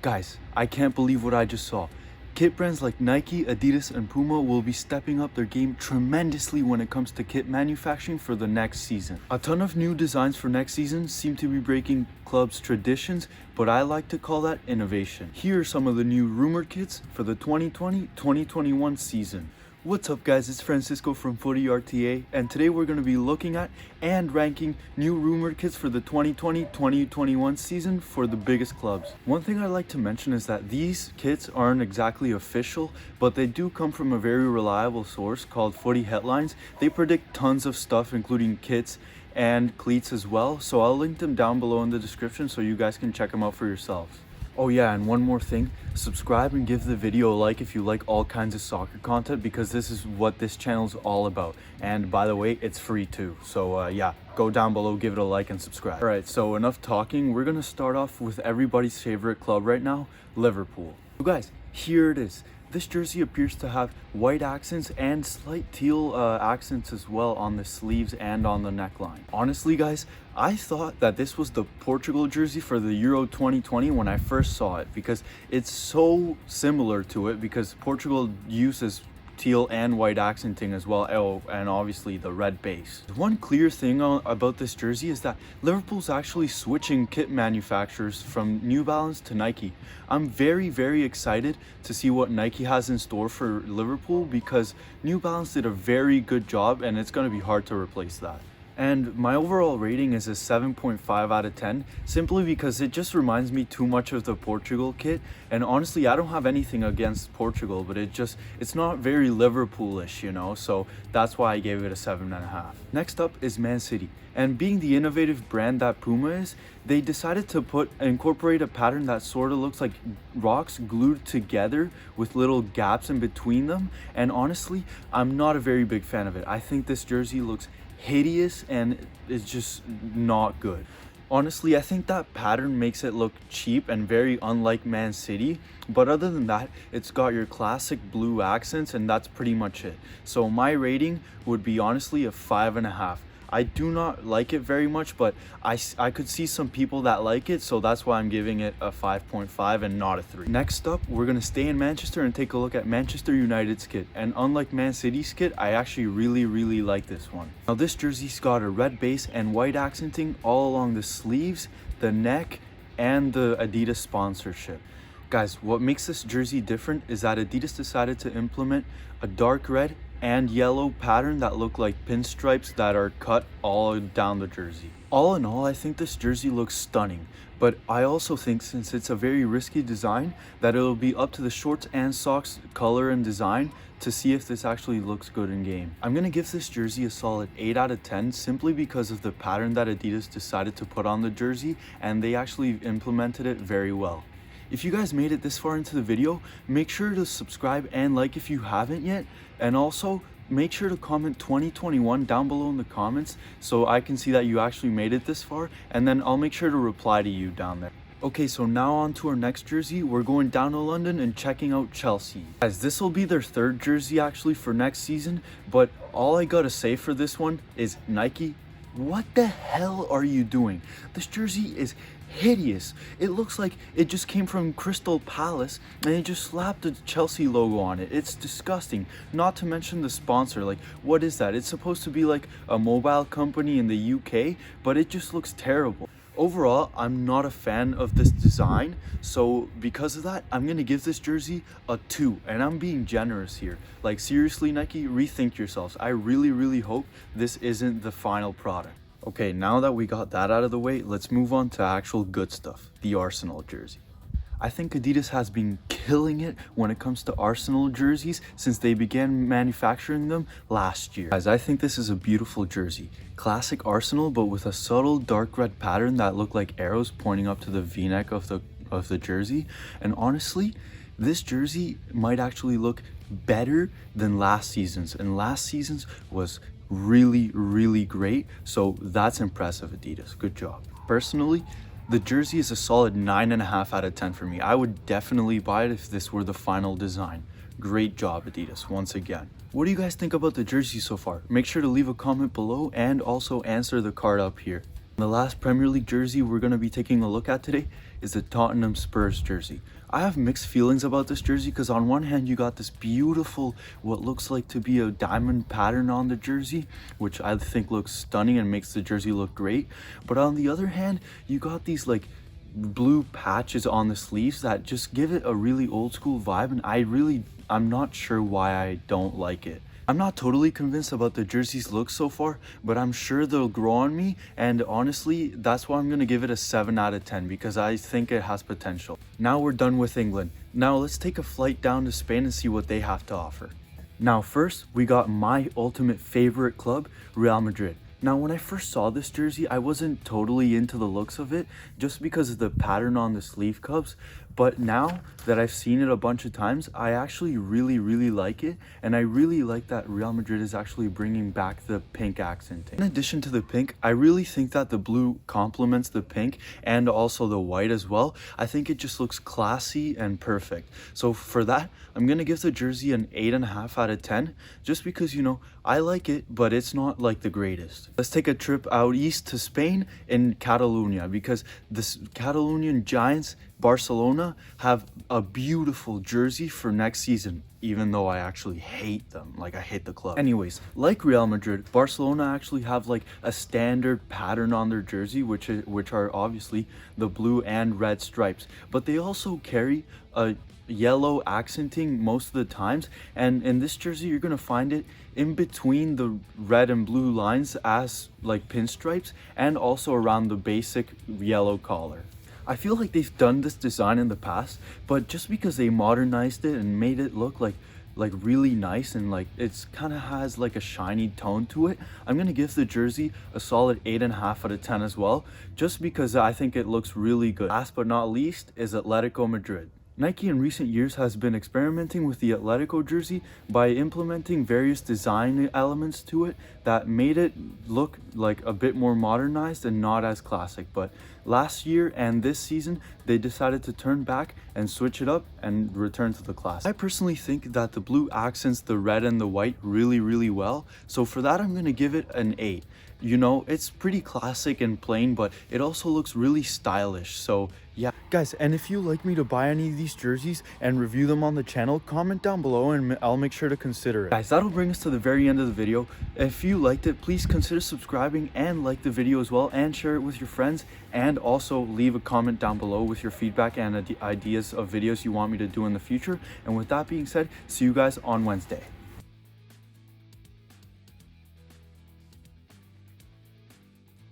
Guys, I can't believe what I just saw. Kit brands like Nike, Adidas, and Puma will be stepping up their game tremendously when it comes to kit manufacturing for the next season. A ton of new designs for next season seem to be breaking clubs' traditions, but I like to call that innovation. Here are some of the new rumored kits for the 2020-2021 season. What's up guys, it's Francisco from Footy Rta, and today we're going to be looking at and ranking new rumored kits for the 2020-2021 season for the biggest clubs. One thing I'd like to mention is that these kits aren't exactly official, but they do come from a very reliable source called Footy Headlines. They predict tons of stuff including kits and cleats as well, so I'll link them down below in the description so you guys can check them out for yourselves. Oh yeah, and one more thing, subscribe and give the video a like if you like all kinds of soccer content, because this is what this channel is all about. And by the way, it's free too. So yeah, go down below, give it a like and subscribe. Alright, so enough talking. We're gonna start off with everybody's favorite club right now, Liverpool. So guys, here it is. This jersey appears to have white accents and slight teal accents as well on the sleeves and on the neckline. Honestly guys, I thought that this was the Portugal jersey for the Euro 2020 when I first saw it, because it's so similar to it, because Portugal uses teal and white accenting as well. Oh, and obviously the red base. One clear thing about this jersey is that Liverpool's actually switching kit manufacturers from New Balance to Nike. I'm very excited to see what Nike has in store for Liverpool, because New Balance did a very good job and it's going to be hard to replace that. And my overall rating is a 7.5 out of 10, simply because it just reminds me too much of the Portugal kit. And honestly, I don't have anything against Portugal, but it's not very Liverpoolish, you know, so that's why I gave it a 7.5. Next up is Man City. And being the innovative brand that Puma is, they decided to incorporate a pattern that sort of looks like rocks glued together with little gaps in between them. And honestly, I'm not a very big fan of it. I think this jersey looks hideous and it's just not good. Honestly, I think that pattern makes it look cheap and very unlike Man City, but other than that, it's got your classic blue accents and that's pretty much it. So my rating would be honestly a 5.5. I do not like it very much, but I could see some people that like it, so that's why I'm giving it a 5.5 and not a 3. Next up, we're going to stay in Manchester and take a look at Manchester United's kit. And unlike Man City's kit, I actually really like this one. Now this jersey's got a red base and white accenting all along the sleeves, the neck, and the Adidas sponsorship. Guys, what makes this jersey different is that Adidas decided to implement a dark red and yellow pattern that look like pinstripes that are cut all down the jersey. All in all, I think this jersey looks stunning, but I also think since it's a very risky design that it'll be up to the shorts and socks color and design to see if this actually looks good in game. I'm gonna give this jersey a solid 8 out of 10 simply because of the pattern that Adidas decided to put on the jersey, and they actually implemented it very well. If you guys made it this far into the video, make sure to subscribe and like if you haven't yet, and also make sure to comment 2021 down below in the comments so I can see that you actually made it this far, and then I'll make sure to reply to you down there. Okay, so now on to our next jersey. We're going down to London and checking out Chelsea. Guys, this will be their third jersey actually for next season, but all I gotta say for this one is Nike, what the hell are you doing? This jersey is hideous. It looks like it just came from Crystal Palace and they just slapped the Chelsea logo on it. It's disgusting. Not to mention the sponsor. Like, what is that? It's supposed to be like a mobile company in the UK, but it just looks terrible. Overall, I'm not a fan of this design, so because of that, I'm gonna give this jersey a 2, and I'm being generous here. Like, seriously, Nike, rethink yourselves. I really hope this isn't the final product. Okay, now that we got that out of the way, let's move on to actual good stuff, the Arsenal jersey. I think Adidas has been killing it when it comes to Arsenal jerseys since they began manufacturing them last year. Guys, I think this is a beautiful jersey. Classic Arsenal, but with a subtle dark red pattern that look like arrows pointing up to the v-neck of the jersey. And honestly, this jersey might actually look better than last season's, and last season's was really great, so that's impressive, Adidas. Good job. Personally, the jersey is a solid 9.5 out of 10 for me. I would definitely buy it if this were the final design. Great job, Adidas, once again. What do you guys think about the jersey so far? Make sure to leave a comment below and also answer the card up here. The last Premier League jersey we're going to be taking a look at today is the Tottenham Spurs jersey. I have mixed feelings about this jersey because on one hand you got this beautiful, what looks like to be a diamond pattern on the jersey, which I think looks stunning and makes the jersey look great. But on the other hand, you got these like blue patches on the sleeves that just give it a really old school vibe, and I'm not sure why I don't like it. I'm not totally convinced about the jersey's look so far, but I'm sure they'll grow on me, and honestly, that's why I'm gonna give it a 7 out of 10 because I think it has potential. Now we're done with England. Now let's take a flight down to Spain and see what they have to offer. Now first, we got my ultimate favorite club, Real Madrid. Now, when I first saw this jersey, I wasn't totally into the looks of it just because of the pattern on the sleeve cups. But now that I've seen it a bunch of times, I actually really like it. And I really like that Real Madrid is actually bringing back the pink accenting. In addition to the pink, I really think that the blue complements the pink and also the white as well. I think it just looks classy and perfect. So for that, I'm going to give the jersey an 8.5 out of 10 just because, you know, I like it, but it's not like the greatest. Let's take a trip out east to Spain in Catalonia because the Catalonian Giants, Barcelona, have a beautiful jersey for next season, even though I actually hate them. Like, I hate the club. Anyways, like Real Madrid, Barcelona actually have like a standard pattern on their jersey, which are obviously the blue and red stripes, but they also carry a yellow accenting most of the times, and in this jersey you're gonna find it in between the red and blue lines as like pinstripes and also around the basic yellow collar. I feel like they've done this design in the past, but just because they modernized it and made it look like really nice and like it's kind of has like a shiny tone to it, I'm gonna give the jersey a solid 8.5 out of 10 as well, just because I think it looks really good. Last but not least is Atletico Madrid. Nike in recent years has been experimenting with the Atletico jersey by implementing various design elements to it that made it look like a bit more modernized and not as classic. But last year and this season, they decided to turn back and switch it up and return to the classic. I personally think that the blue accents the red and the white really well. So for that, I'm gonna give it an 8. You know, it's pretty classic and plain, but it also looks really stylish. So yeah, guys, and if you like me to buy any of these jerseys and review them on the channel, comment down below and I'll make sure to consider it. Guys, that'll bring us to the very end of the video. If you liked it, please consider subscribing and like the video as well, and share it with your friends, and also leave a comment down below with your feedback and ideas of videos you want me to do in the future. And with that being said, see you guys on Wednesday.